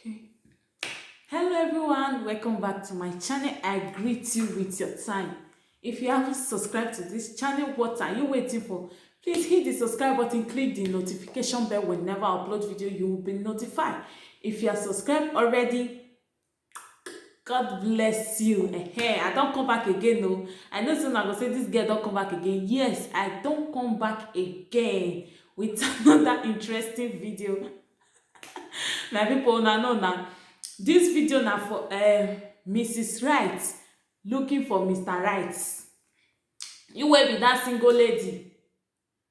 Okay. Hello everyone, welcome back to my channel. I greet you with your time. If you haven't subscribed to this channel, what are you waiting for? Please hit the subscribe button, click the notification bell. Whenever I upload video, you will be notified. If you are subscribed already, God bless you. I don't come back again. No, I know soon I go say this girl don't come back again. Yes, I don't come back again with another interesting video. My people know this video now for Mrs. Right looking for Mr. Right. You will be that single lady.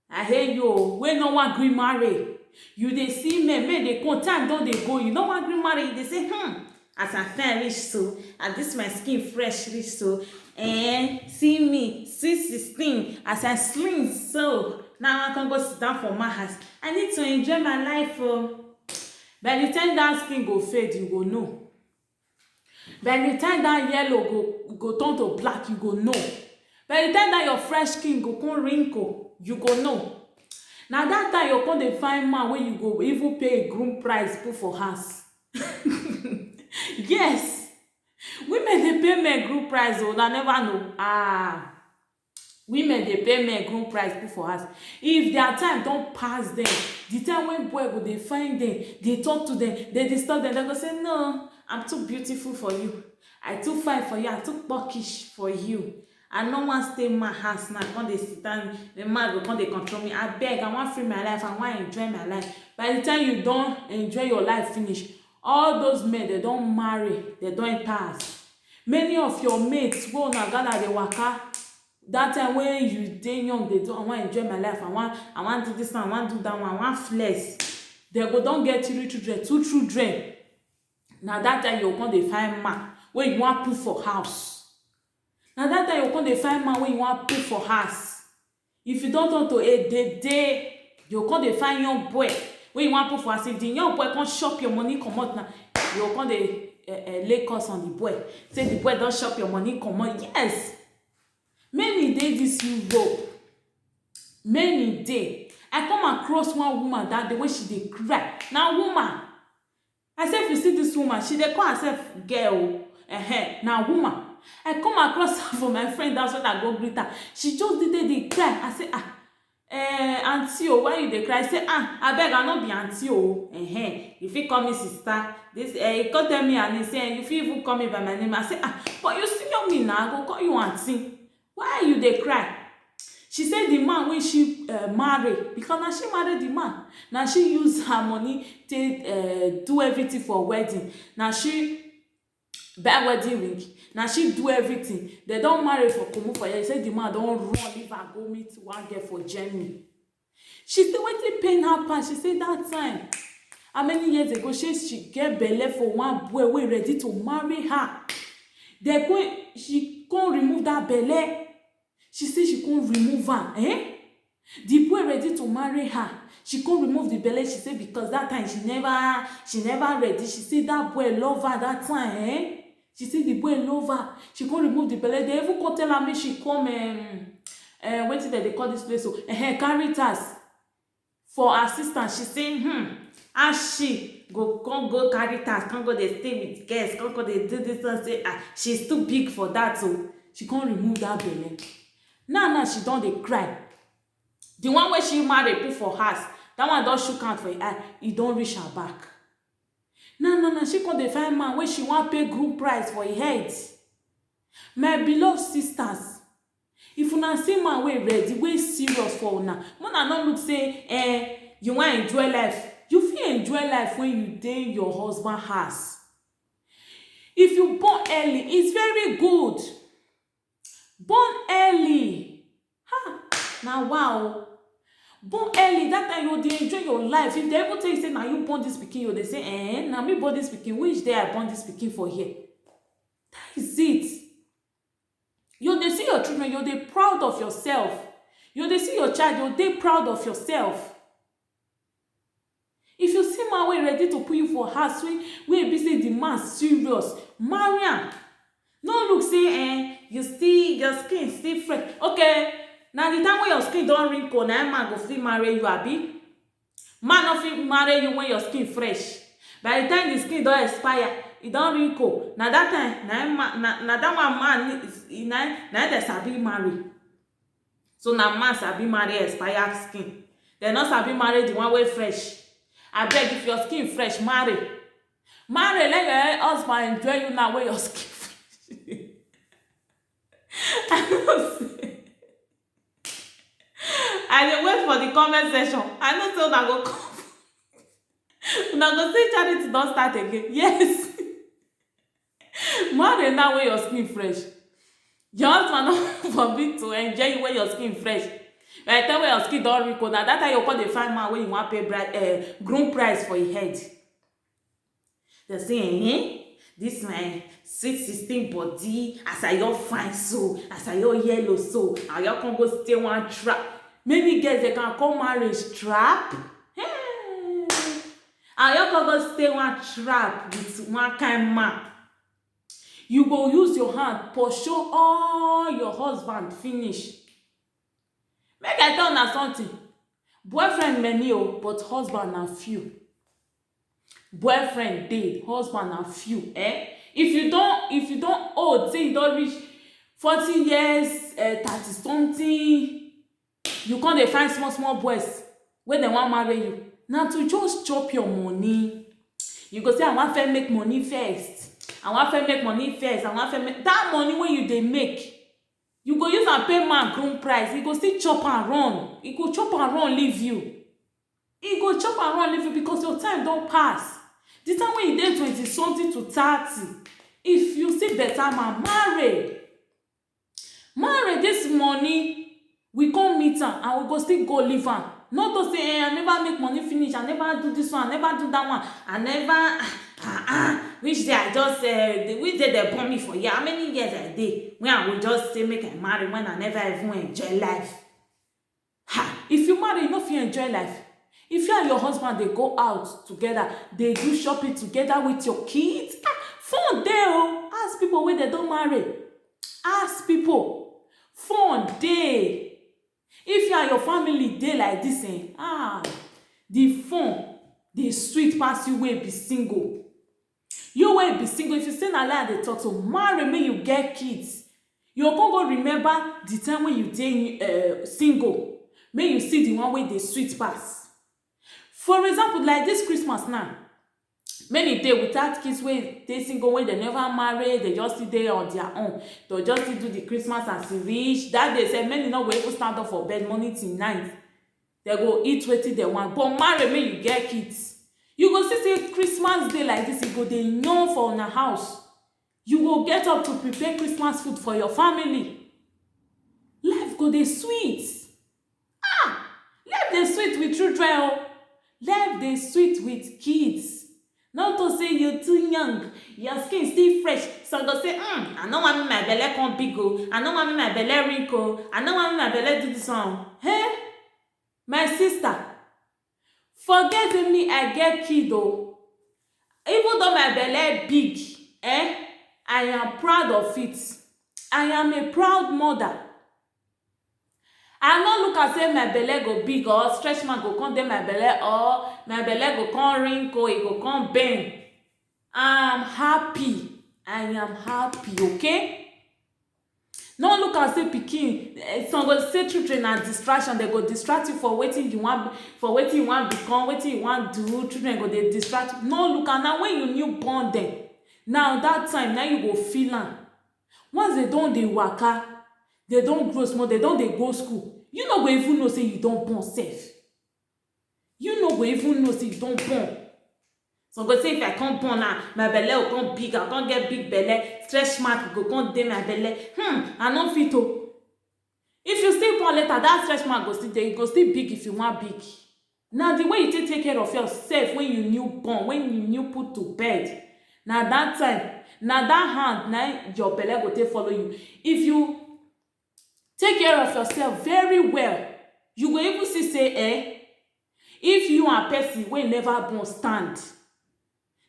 I hear you. When no one gree marry, you they see men they come time don't they go. You no one gree marry, they say as I fine rich so, as this my skin fresh rich so, and see me 616 as I slim so. Now I can go sit down for my house. I need to enjoy my life. By the time that skin go fade, you go know. By the time that yellow go turn to black, you go know. By the time that your fresh skin go come wrinkle, you go know. Now that time you come dey find man wey you go even pay a groom price put for house. Yes, women dey pay men groom price o, una never know. Women dey pay men groom price put for house. If their time don pass them, the time when boy go dey find them, dey talk to them, dey disturb them, they go say no, I'm too beautiful for you, I too fine for you, I too buckish for you, I no wan stay in my house now. Come dey sit down, the man go come dey control me. I beg, I wan free my life, I wan enjoy my life. By the time you don enjoy your life finish, all those men they don marry, they don enter house. Many of your mates wey una gather dey waka that time when you dey young, they do I wan enjoy my life, I wan do this one, I wan do that one, I wan flex. They go don get 3 children, 2 children. Now that time you come dey find man wey you wan put for house. Now that time you come dey find man wey you wan put for house. If you don turn to a day, you come dey find young boy wey you wan put for house. If the young boy come chop your money comot now, you come dey lay curse on the boy. Say the boy don chop your money comot. Yes. Many dey this Europe. Many dey. I come across one woman that the way she dey cry. Now woman, I say if you see this woman, she dey call herself girl. Now woman, I come across her for my friend. That's what I go greet her. She just dey cry. I say auntie oh, why you dey cry? I say abeg, I no be auntie oh. You fit call me sister. This you come tell me and he say you fit even call me by my name. I say but you senior me now, I go call you auntie. Why you dey cry? She said the man when she marry, because now she married the man. Now she use her money to do everything for wedding. Now she buy wedding ring. Now she do everything. They don't marry for comot for here. Say the man don't run leave her go meet one girl for Germany. She still wetin pain her pass. She said that time, how many years ago she get belle for one boy wey ready to marry her. She can't remove that belle. She say she can't remove her. The boy ready to marry her. She can't remove the belle. She say because that time she never ready. She say that boy love her that time. She say the boy love her. She can't remove the belle. They even come tell her me she come wetin they call this place so Caritas for assistance. She say as she go Caritas, can't go dey stay with guests, can't go dey do this and say she's too big for that, so she can't remove that belle. Now she don dey cry. The one where she marry put for house, that one don shook out for her eye, e don reach her back. Now she come dey find man wey she wan pay groom price for her head. My beloved sisters, if una see man wey ready, wey serious for una no look say you wan enjoy life. You fit enjoy life when you dey your husband house. If you born early, it's very good. Born early. Now wow. Born early, that time you dey enjoy your life. If they ever tell you say now you born this pikin, you dey say now me born this pikin. Which day I born this pikin for here? That is it. You dey see your children, you dey proud of yourself. You dey see your child, you dey proud of yourself. If you see man wey ready to put you for house, wey be say the man serious, marry am. No look say your skin still fresh. Okay, now the time when your skin don wrinkle, na man go fit marry you abi? Man no fit marry you when your skin fresh. by the time the skin don expire, e don wrinkle. Na that time na that one man na dem sabi marry. So na man sabi marry expired skin. Dem no sabi marry the one wey fresh. Abeg, if your skin fresh, marry. Marry, let your husband enjoy you now wey your skin fresh. I know say I dey wait for the comment section. I know say una go come. Una go say charity don start again. Yes. Marry now wey your skin fresh. Your husband no forbid to enjoy you when your skin fresh. By the time when your skin don wrinkle, na that time you come dey find man wey you wan pay groom price for your head. They say, this my sweet 16 body, as I don fine so, as I don yellow so, and you come go stay one trap. Many girls they can call marriage trap. Hey. And you come go stay one trap with one kind man. You go use your hand pursue all your husband finish. Make I tell una something. Boyfriend many o, but husband na few. Boyfriend dey, husband na few. If you don't old, say you don reach 40 years, 30 something, you come dey find small boys wey dem wan marry you. Na to just chop your money. You go say I wan first make money first. I wan first make money first. I wan first make that money wey you dey make. You go use am pay man groom price. He go still chop and run. He go chop and run leave you. He go chop and run leave you because your time don pass. The time when you dey 20 something to 30, if you see better man, marry. Marry. This money we come meet am and we go still go leave am. Not to say I never make money finish, I never do this one, I never do that one, I never which day I just which day they born me for here. How many years I dey when I will just say make I marry when I never even enjoy life. If you marry, you no fit enjoy life. If you and your husband they go out together, they do shopping together with your kids, fun dey o. Ask people wey they don't marry. Ask people. Fun dey. If you and your family dey like this, the fun, the sweet pass you wey be single. You wey be single, if you say na lie dey talk, so marry make you get kids. You go remember the time when you dey single. Make you see the one wey dey sweet pass. For example, like this Christmas now, many dey without kids wey dey single, wey they never marry, they just still dey on their own. They just still do the Christmas as e reach. That day say many no go even stand up for bed morning till night. They go eat wetin they want. But marry make you get kids. You go see say Christmas day like this, you go dey known for una house. You go get up to prepare Christmas food for your family. Life go dey sweet. Life dey sweet with children o. Life dey sweet with kids. Not to say you too young, your skin still fresh. Some go say, I no want my belle come big o. I no want my belle wrinkle. I no want my belle do this one. Hey, my sister, forget me, I get kid o. Even though my belle big, I am proud of it. I am a proud mother. I no look at say my belle go big or stretch mark go come dey my belle or my belle go come wrinkle, e go come bend. I am happy. I am happy, okay? No look at say pikin. Some go say children na distraction. They go distract you for wetin you want, for wetin you want become, wetin you want do. Children go dey distract you. No look at now when you new born them. Now that time, now you go feel am. Once they don dey waka, they don grow small, they don dey go school. You no go even know say you don born sef. You no go even know say you don born. Some go say if I come born now, my belle go come big, I come get big belle, stretch mark go come dey my belle. I no fit o. If you still born later, that stretch mark go still dey, you go still big if you want big. Now the way you take care of yourself when you new born, when you new put to bed, na that time, na that hand, na your belle go take follow you. If you take care of yourself very well, you go even see say if you and person wey never born stand,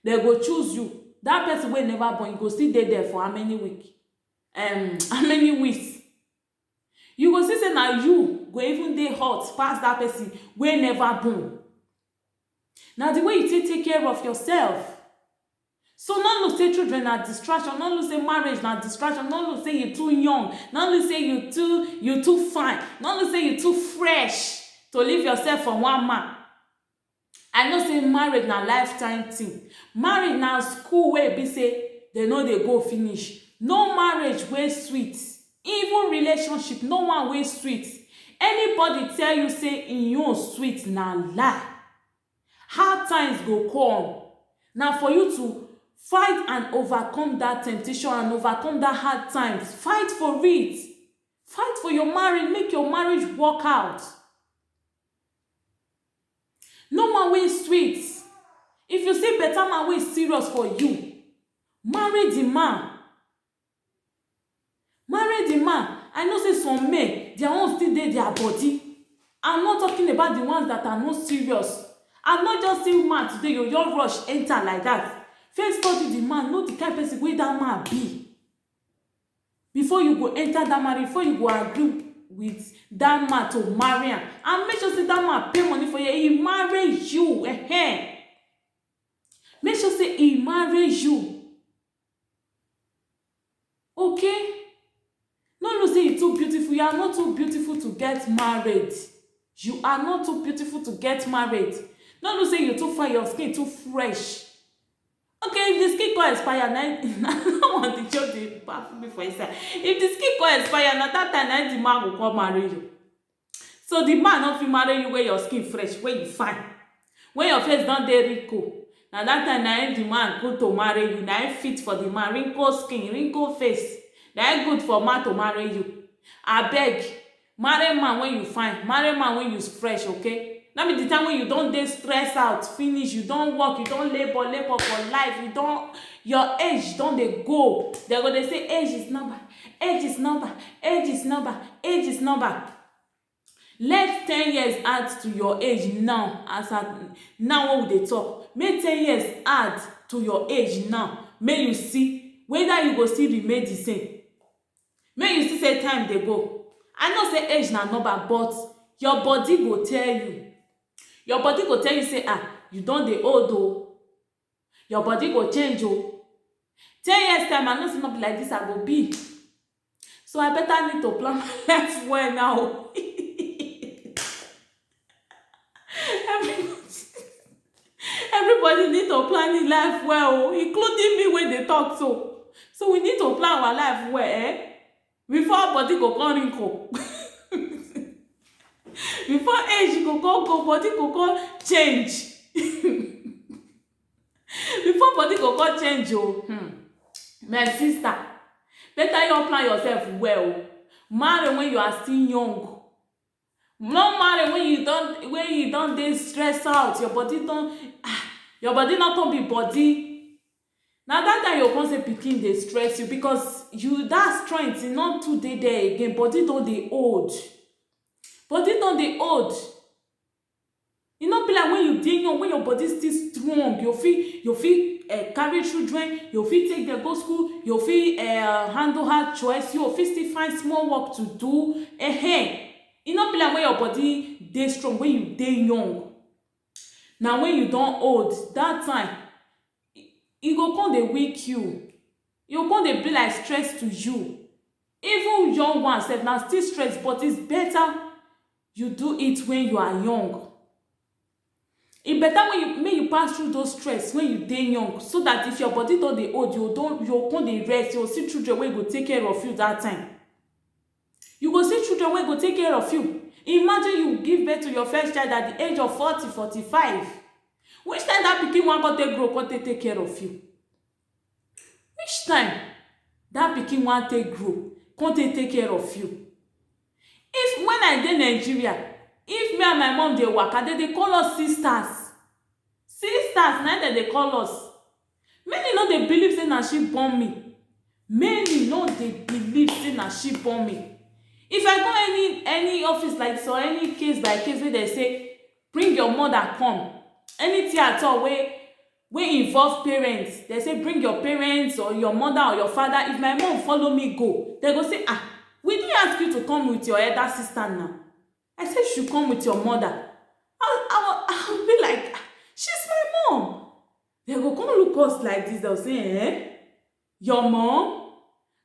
they go choose you. That person wey never born, you go still dey there for how many weeks? How many weeks? You go see say na you go even dey hot pass that person wey never born. na the way you take care of yourself. So not look say children na distraction, not look say marriage na distraction, not look say you too young, not look say you too fine, not look say you too fresh to leave yourself for one man. I know say marriage na lifetime thing. Marriage na school wey be say they no dey go finish. No marriage wey sweet, even relationship no one wey sweet. Anybody tell you say in own sweet na lie. Hard times go come. Na for you to fight and overcome that temptation and overcome that hard times. Fight for it. Fight for your marriage. Make your marriage work out. No one wey sweet. If you see better man wey serious for you, marry the man. Marry the man. I know say some men, their own still dey their body. I'm not talking about the ones that are not serious. I'm not just saying man today, you just rush enter like that. First study the man, know the kind of person wey that man be. Before you go enter that marriage, before you go agree with that man to marry him, and make sure say that man pay money for you, he marry you. Make sure say he marry you. Okay? No look say you too beautiful. You are not too beautiful to get married. You are not too beautiful to get married. No look say you too fine, your skin too fresh. Okay, if the skin go expire, now I don't want the job to baffle me for inside. If the skin go expire, now that time now the man will come marry you. So the man not fit marry you where your skin fresh, where you fine, when your face don't dey wrinkle. Now that time now the man go to marry you. Now fit for the man, wrinkle skin, wrinkle face. Now good for man to marry you. I beg, marry man when you fine, marry man when you fresh, okay? Now be the time when you don't dey stress out, finish, you don't work, you don't labor for life, you don't, your age don't dey go. They're going to say age is number, age is number, age is number, age is number. Let 10 years add to your age now. As at now what we dey talk, make 10 years add to your age now. May you see whether you go still remain the same. May you still say time dey go. I know say age na number, but your body go tell you. Your body go tell you say, you don dey old o. Your body go change o. 10 years time, I know say not be like this I go be. So I better need to plan my life well now. Everybody need to plan his life well, including me when they talk so. So we need to plan our life well, before our body go come wrinkle. Before age go come, body go come change. Before body go come change, my sister, better you plan yourself well. Marry when you are still young. No marry when you don't dey stress out. Your body not come be body. Now that time you come say pikin dey stress you, because you that strength is not too dey there again. Body don dey old. Body don dey old. E no be like when you dey young, when your body still strong. You fit carry children, you fit take them go school, you fit handle hard choice, you fit still find small work to do. E no be like when your body dey strong, when you dey young. Now when you don old, that time e go come dey weak you. You go come dey be like stress to you. Even young ones sef na still stress, but it's better you do it when you are young. E better when you pass through those stress when you dey young, so that if your body don dey old, you come dey rest. You go see children wey go take care of you that time. You go see children wey go take care of you. Imagine you give birth to your first child at the age of 40, 45. Which time that pikin wan come take grow, come take care of you? Which time that pikin wan take grow, come take care of you? If when I dey Nigeria, if me and my mom dey waka, they dey call us sisters. Sisters, na dem dey call us. Many no dey believe say na she born me. Many no dey believe say na she born me. If I go any office like this, or any case by case wey they say bring your mother come, anything at all wey involve parents, they say bring your parents or your mother or your father. If my mom follow me go, they go say, we didn't ask you to come with your elder sister now. I said she should come with your mother. I'll be like, she They go come look us like this. They'll say, eh? Your mom?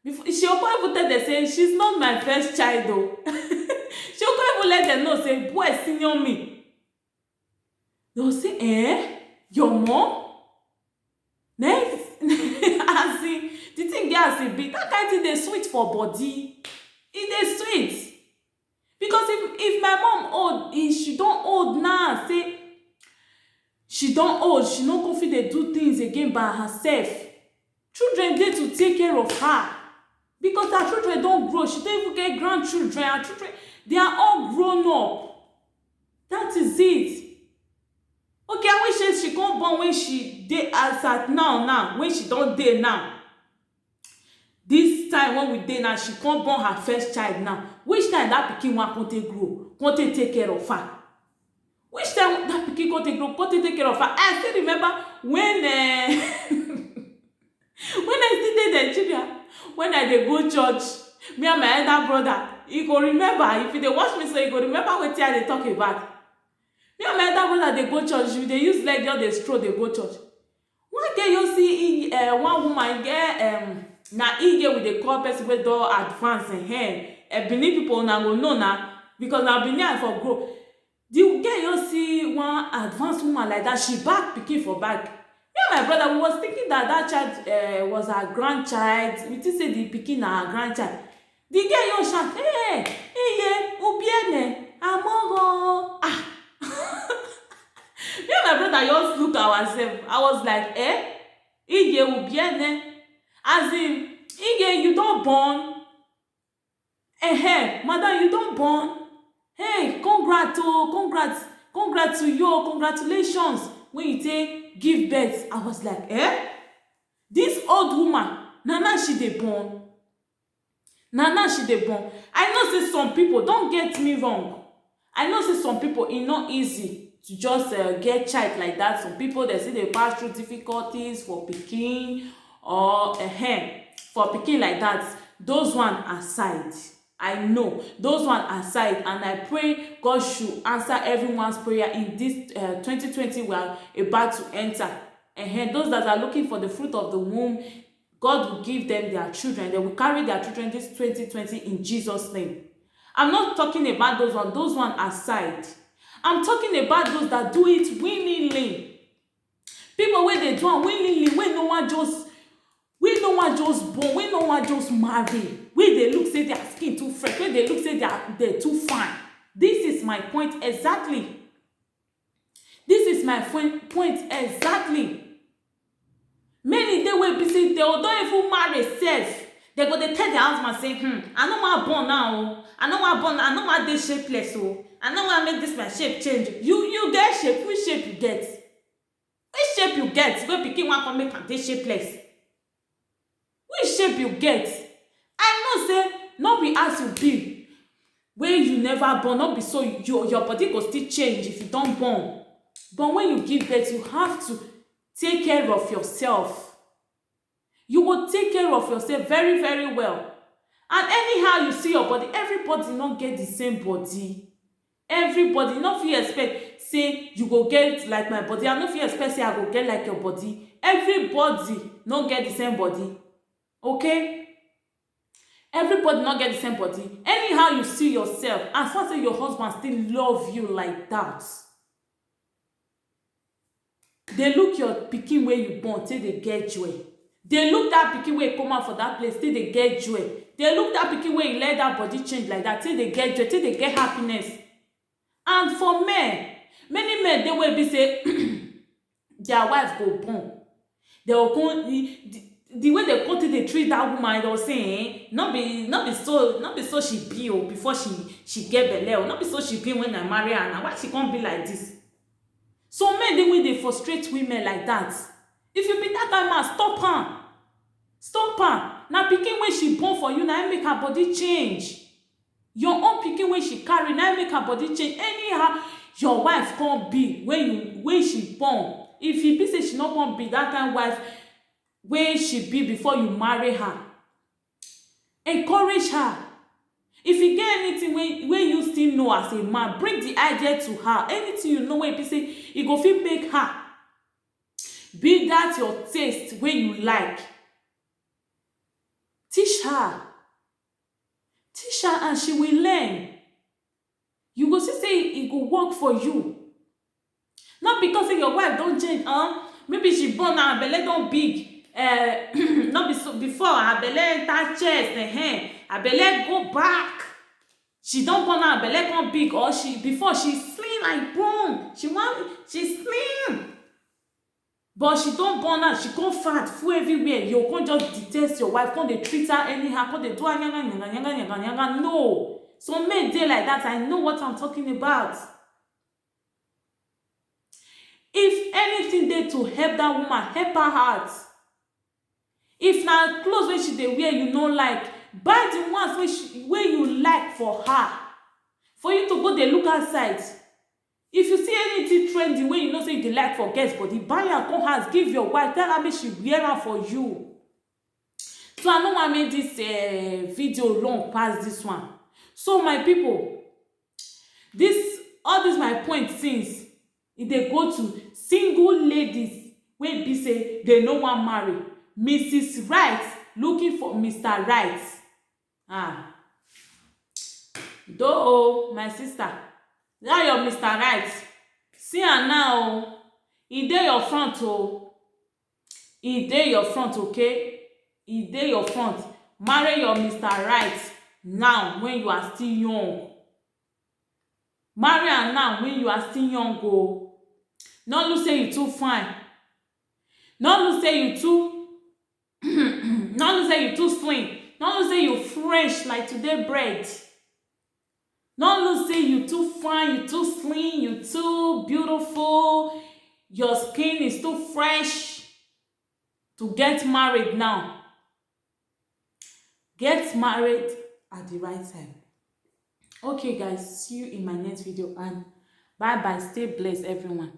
Before, she'll come even tell them, say, she's not my first child, though. She'll come even let them know, say, boy, senior me. They'll say, eh? Your mom? Next. As in, the thing get as a bit. That kind of thing, they sweet for body. It is sweet. Because if my mom old, she don't old now, say, she don't old, she no go fit dey do things again by herself. Children dey to take care of her because her children don grow. She don't even get grandchildren. Her children, they are all grown up. That is it. Okay, I wish say she come born when she dey as at now when she don dey now. This time when we dey now, she come born her first child now. Which time that pikin wan come take grow, come take care of her? Which time that pikin come take grow, come take care of her? I still remember when when I still dey Nigeria, when I dey go church, me and my elder brother, he go remember. If you dey watch me, so he go remember wetin I dey talk about. Me and my elder brother dey go church. We dey use leg just dey stroll dey go church. One day you see one woman get na get we dey call person wey don advance in hair. Benin people na go know na because na Benin I for grow. The girl you see one advanced woman like that, she back pikin for back. Me and my brother, we was thinking that that child was her grandchild. We think say the pikin na her grandchild. The girl you shout, hey, ubiene, amoro. Ah. Me and my brother just look ourselves. I was like, Iye ubiene. As in, Iye, you don't born. Madam, you don't born. Hey, congrats to you, congratulations. When you take give birth, I was like, this old woman, Nana she dey born. Nana she dey born. I know say some people, don't get me wrong. I know say some people, it's not easy to just get child like that. Some people, they say they pass through difficulties for pikin or for pikin like that. Those one aside. I know those one aside, and I pray God should answer everyone's prayer in this 2020 we are about to enter. Those that are looking for the fruit of the womb, God will give them their children. They will carry their children this 2020 in Jesus' name. I'm not talking about those one aside. I'm talking about those that do it willingly. People where they do it willingly, when no one just born, when no one just marry, when they look say their skin too fresh, when they look say they're too fine. This is my point exactly. This is my point exactly. Many they will be saying they don't even marry self. They go they tell their husband say, I know my born now. I know my this shapeless. Oh, I know I make this my shape change. You get shape. Which shape you get? Which shape you get? Go pikin one come make this shapeless. Which shape you get? I know say not be as you be when you never born, not be so your body go still change if you don't born. But when you give birth, you have to take care of yourself. You will take care of yourself very, very well. And anyhow you see your body, everybody not get the same body. Everybody not fit expect say you go get like my body. I no fit expect say I go get like your body. Everybody not get the same body. Okay? Everybody not get the same body. Anyhow you see yourself, as far as your husband still love you like that, they look your pikin where you born till they get joy. They look that pikin where come out for that place till they get joy. They look that pikin where you let that body change like that till they get joy, till they get happiness. And for men, many men they will be say their wife go born. They will go the way they go to they treat that woman, they will say, not be so she be before she get belle, not be so she be when I marry her. Now why she can't be like this? So men they will they frustrate women like that. If you be that kind man, stop her. Stop her. Now pikin when she born for you, now make her body change. Your own pikin when she carry, now make her body change. Anyhow, your wife can't be when she born. If you be say she not gonna be that kind wife when she be before you marry her, encourage her. If you get anything when you still know as a man, bring the idea to her. Anything you know when you say you go fit make her be that your taste wey you like. Teach her and she will learn. You go see say e go work for you. Not because say your wife don change, maybe she born and her belle don big, not be so before her belle enter chest, her belle go back. She don born and her belle come big, or before she slim like bone, she slim, but she don born am, she come fat full everywhere. You come just detest your wife, come dey treat her anyhow, come dey do her yanga. No, some men dey like that. I know what I'm talking about. If anything dey to help that woman, help her out. If na clothes wey she dey wear you no like, buy the ones wey you like for her, for you to go dey look outside. If you see anything trendy wey you know say you dey like for girls body, buy am come house, give your wife, tell her make she wear am for you. So I no wan make this video long pass this one. So my people, all this my point since e dey go to single ladies wey be say they no wan marry. Mrs. Right looking for Mr. Right. Though my sister, that your Mr. Right, see am now. E dey your front o. E dey your front, okay? E dey your front. Marry your Mr. Right now when you are still young. Marry am now when you are still young o. No look say you too fine. No look say you too no look say you too slim. No look say you fresh like today bread. No look say you too fine, you too slim, you too beautiful. Your skin is too fresh to get married now. Get married at the right time. Okay guys, see you in my next video, and bye bye. Stay blessed everyone.